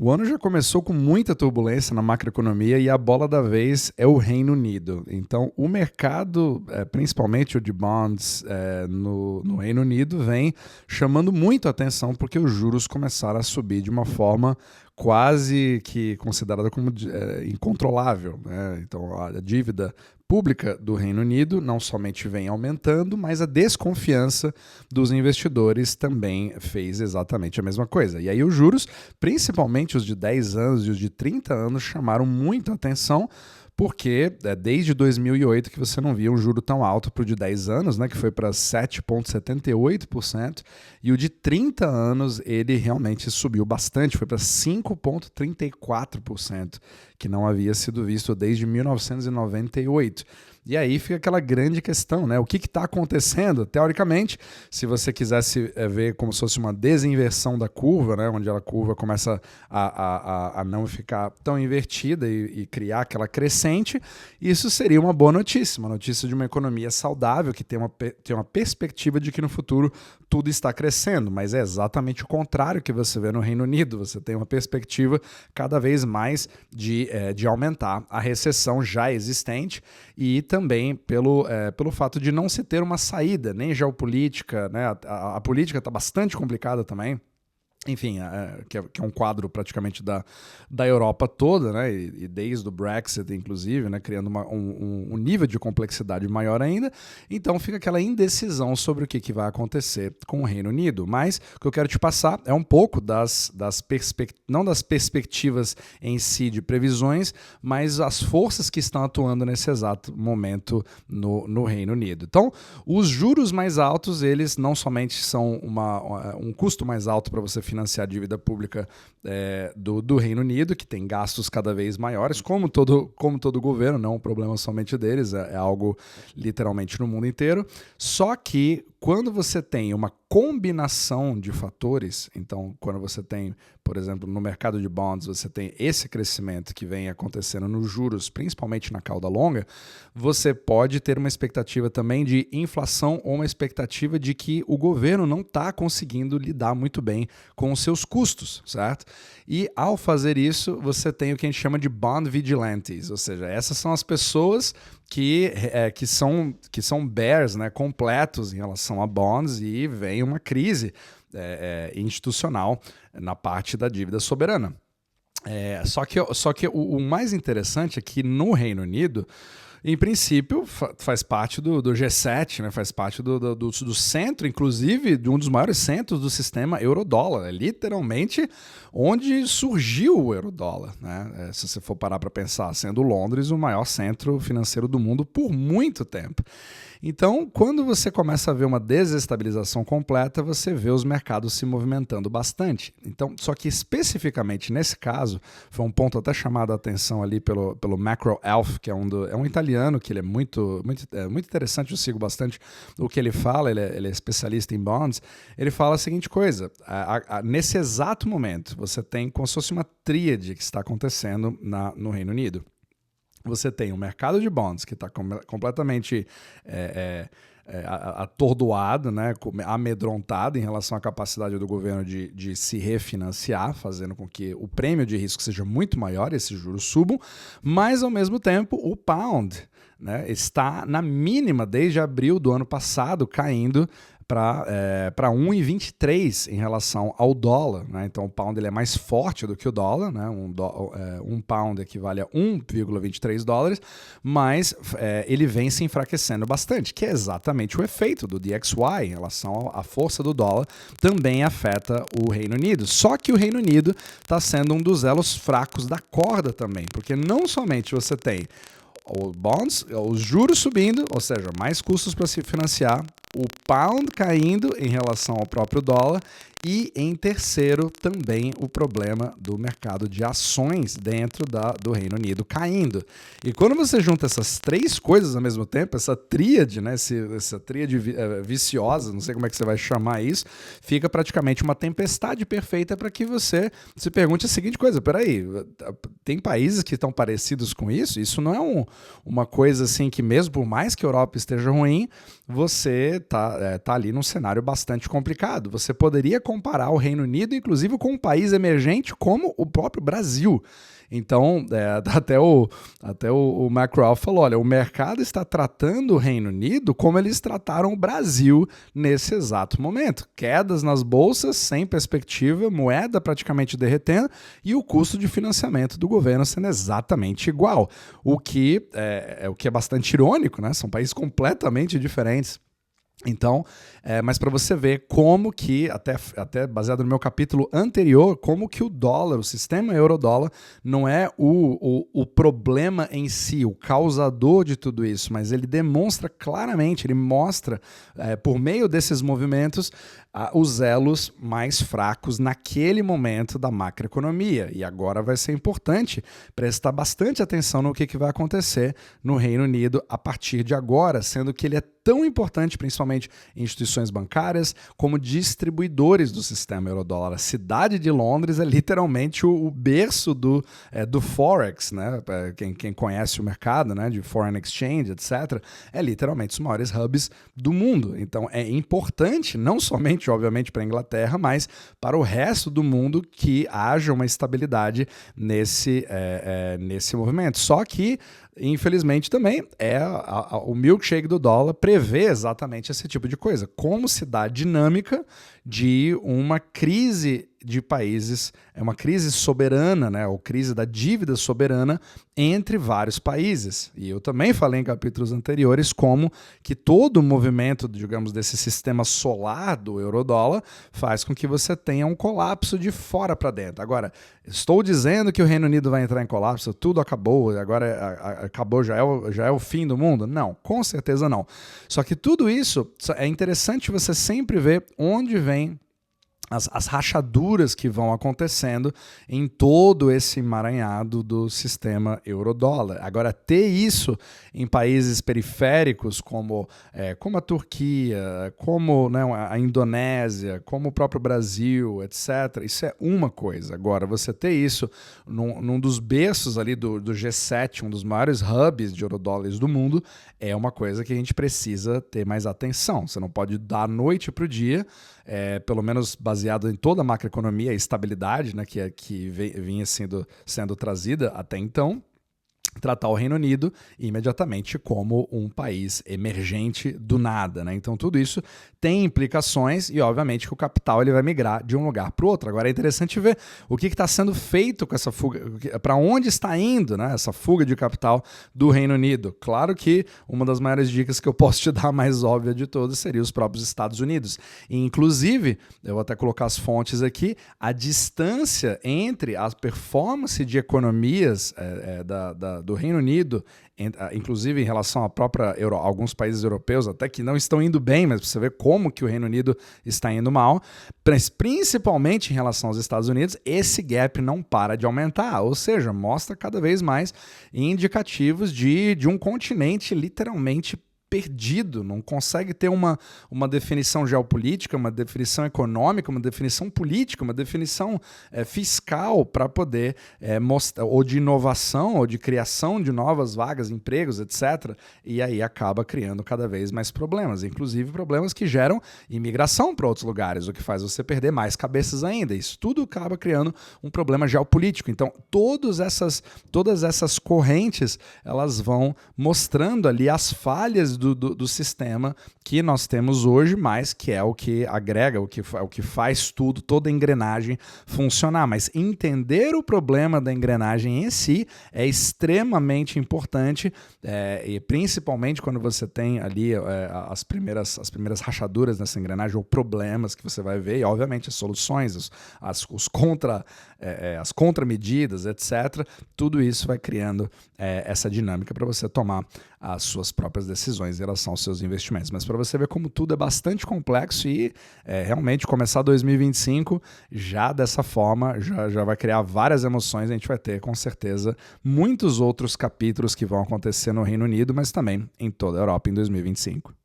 O ano já começou com muita turbulência na macroeconomia e a bola da vez é o Reino Unido. Então, o mercado, principalmente o de bonds no Reino Unido, vem chamando muito a atenção porque os juros começaram a subir de uma forma quase que considerada como incontrolável, né? Então, a dívida pública do Reino Unido não somente vem aumentando, mas a desconfiança dos investidores também fez exatamente a mesma coisa. E aí os juros, principalmente os de 10 anos e os de 30 anos, chamaram muita atenção, porque desde 2008 que você não via um juro tão alto para o de 10 anos, né, que foi para 7,78%, e o de 30 anos ele realmente subiu bastante, foi para 5,34%, que não havia sido visto desde 1998. E aí fica aquela grande questão, né? O que está acontecendo? Teoricamente, se você quisesse ver como se fosse uma desinversão da curva, né? Onde a curva começa a não ficar tão invertida e criar aquela crescente, isso seria uma boa notícia, uma notícia de uma economia saudável, que tem uma perspectiva de que no futuro tudo está crescendo, mas é exatamente o contrário que você vê no Reino Unido. Você tem uma perspectiva cada vez mais de aumentar a recessão já existente e também pelo fato de não se ter uma saída, nem geopolítica, né? A política está bastante complicada também. Enfim, que é um quadro praticamente da Europa toda, né? E desde o Brexit, inclusive, né? Criando um nível de complexidade maior ainda. Então fica aquela indecisão sobre o que vai acontecer com o Reino Unido. Mas o que eu quero te passar é um pouco não das perspectivas em si de previsões, mas as forças que estão atuando nesse exato momento no Reino Unido. Então, os juros mais altos, eles não somente são um custo mais alto para você financiar a dívida pública do Reino Unido, que tem gastos cada vez maiores, como todo governo, não é um problema somente deles, é algo literalmente no mundo inteiro. Só que quando você tem uma combinação de fatores, então quando você tem, por exemplo, no mercado de bonds, você tem esse crescimento que vem acontecendo nos juros, principalmente na cauda longa, você pode ter uma expectativa também de inflação ou uma expectativa de que o governo não está conseguindo lidar muito bem com os seus custos, certo? E ao fazer isso, você tem o que a gente chama de bond vigilantes, ou seja, essas são as pessoas que são bears, né, completos em relação a bonds, e vem uma crise institucional na parte da dívida soberana. Só que o mais interessante é que no Reino Unido, em princípio, faz parte do G7, né? Faz parte do centro, inclusive, de um dos maiores centros do sistema eurodólar. É literalmente onde surgiu o eurodólar, né? Se você for parar para pensar, sendo Londres o maior centro financeiro do mundo por muito tempo. Então, quando você começa a ver uma desestabilização completa, você vê os mercados se movimentando bastante. Então, só que especificamente nesse caso, foi um ponto até chamado a atenção ali pelo Macro Elf, que é um italiano, que ele é muito interessante, eu sigo bastante o que ele fala, ele é especialista em bonds. Ele fala a seguinte coisa: nesse exato momento, você tem como se fosse uma tríade que está acontecendo no Reino Unido. Você tem o mercado de bonds, que está completamente atordoado, né, amedrontado em relação à capacidade do governo de se refinanciar, fazendo com que o prêmio de risco seja muito maior e esses juros subam, mas, ao mesmo tempo, o pound, né, está na mínima desde abril do ano passado, caindo para 1,23 em relação ao dólar, né? Então o pound ele é mais forte do que o dólar, né? Um pound equivale a 1,23 dólares, mas ele vem se enfraquecendo bastante, que é exatamente o efeito do DXY em relação à força do dólar, também afeta o Reino Unido. Só que o Reino Unido está sendo um dos elos fracos da corda também, porque não somente você tem os juros subindo, ou seja, mais custos para se financiar, o pound caindo em relação ao próprio dólar e, em terceiro, também o problema do mercado de ações dentro do Reino Unido caindo. E quando você junta essas três coisas ao mesmo tempo, essa tríade, né, essa tríade viciosa, não sei como é que você vai chamar isso, fica praticamente uma tempestade perfeita para que você se pergunte a seguinte coisa: peraí, tem países que estão parecidos com isso? Isso não é uma coisa assim que, mesmo por mais que a Europa esteja ruim, você tá ali num cenário bastante complicado. Você poderia comparar o Reino Unido, inclusive, com um país emergente como o próprio Brasil. Então, até o Macron falou, olha, o mercado está tratando o Reino Unido como eles trataram o Brasil nesse exato momento. Quedas nas bolsas, sem perspectiva, moeda praticamente derretendo e o custo de financiamento do governo sendo exatamente igual. O que é bastante irônico, né? São países completamente diferentes. Então, mas para você ver como que, até baseado no meu capítulo anterior, como que o dólar, o sistema euro-dólar, não é o problema em si, o causador de tudo isso, mas ele demonstra claramente, ele mostra, por meio desses movimentos, os elos mais fracos naquele momento da macroeconomia. E agora vai ser importante prestar bastante atenção no que vai acontecer no Reino Unido a partir de agora, sendo que ele é tão importante, principalmente em instituições bancárias, como distribuidores do sistema euro-dólar. A cidade de Londres é literalmente o berço do Forex, né? Quem conhece o mercado, né, de foreign exchange, etc., é literalmente os maiores hubs do mundo. Então é importante, não somente, obviamente, para a Inglaterra, mas para o resto do mundo que haja uma estabilidade nesse movimento. Só que infelizmente também o milkshake do dólar prevê exatamente esse tipo de coisa. Como se dá a dinâmica de uma crise de países, uma crise soberana, né, ou crise da dívida soberana entre vários países. E eu também falei em capítulos anteriores como que todo o movimento, digamos, desse sistema solar do euro-dólar faz com que você tenha um colapso de fora para dentro. Agora, estou dizendo que o Reino Unido vai entrar em colapso, tudo acabou, agora acabou, já é o fim do mundo? Não, com certeza não. Só que tudo isso é interessante você sempre ver onde vem as rachaduras que vão acontecendo em todo esse emaranhado do sistema euro-dólar. Agora, ter isso em países periféricos como a Turquia, como, né, a Indonésia, como o próprio Brasil, etc., isso é uma coisa. Agora, você ter isso num dos berços ali do G7, um dos maiores hubs de euro-dólares do mundo, é uma coisa que a gente precisa ter mais atenção. Você não pode da noite para o dia, pelo menos baseado em toda a macroeconomia e estabilidade, né, que vinha sendo trazida até então, tratar o Reino Unido imediatamente como um país emergente do nada, né? Então tudo isso tem implicações e obviamente que o capital ele vai migrar de um lugar para o outro. Agora é interessante ver o que está sendo feito com essa fuga, para onde está indo, né, essa fuga de capital do Reino Unido. Claro que uma das maiores dicas que eu posso te dar, mais óbvia de todas, seria os próprios Estados Unidos. E, inclusive, eu vou até colocar as fontes aqui, a distância entre a performance de economias do Reino Unido, inclusive em relação à própria alguns países europeus, até que não estão indo bem, mas você vê como que o Reino Unido está indo mal, principalmente em relação aos Estados Unidos, esse gap não para de aumentar, ou seja, mostra cada vez mais indicativos de um continente literalmente perdido, não consegue ter uma definição geopolítica, uma definição econômica, uma definição política, uma definição fiscal para poder mostrar, ou de inovação, ou de criação de novas vagas, empregos, etc. E aí acaba criando cada vez mais problemas, inclusive problemas que geram imigração para outros lugares, o que faz você perder mais cabeças ainda. Isso tudo acaba criando um problema geopolítico. Então, todas essas correntes, elas vão mostrando ali as falhas do sistema que nós temos hoje, mas que é o que agrega, o que faz tudo, toda a engrenagem funcionar. Mas entender o problema da engrenagem em si é extremamente importante, e principalmente quando você tem ali as primeiras rachaduras nessa engrenagem ou problemas que você vai ver, e obviamente as soluções, as contramedidas, etc. Tudo isso vai criando essa dinâmica para você tomar as suas próprias decisões em relação aos seus investimentos. Mas para você ver como tudo é bastante complexo e realmente começar 2025 já dessa forma, já vai criar várias emoções. A gente vai ter, com certeza, muitos outros capítulos que vão acontecer no Reino Unido, mas também em toda a Europa em 2025.